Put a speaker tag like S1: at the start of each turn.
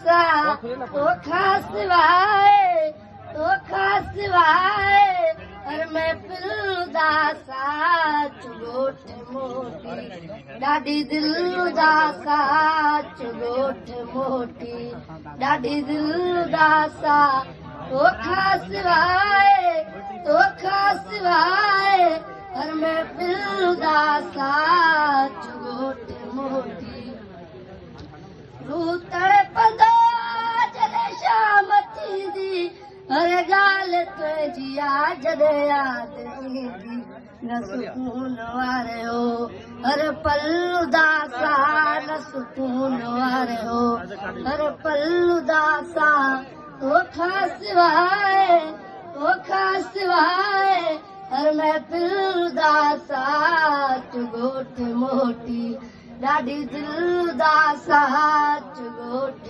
S1: उदासा तोखा सिवाए हर महफिल उदासा चुगोठ मोटी ॾाढी दिल उदासा चुगोठ मोटी ॾाढी दिल उदासा तोखा सिवाए हर महफिल उदासा चुगोठ मोटी रूह तड़पंदो जॾहिं शाम थींदी हर ॻाल्हि तुंहिंजी जॾहिं यादि ईंदी न सुकून वारियो हर पल उदासा न सुकून वारियो हर पल उदासा तोखा सिवाए हर महफिल उदासा चुगोठ मोटी ॾाढी दिल उदासा चुगोठ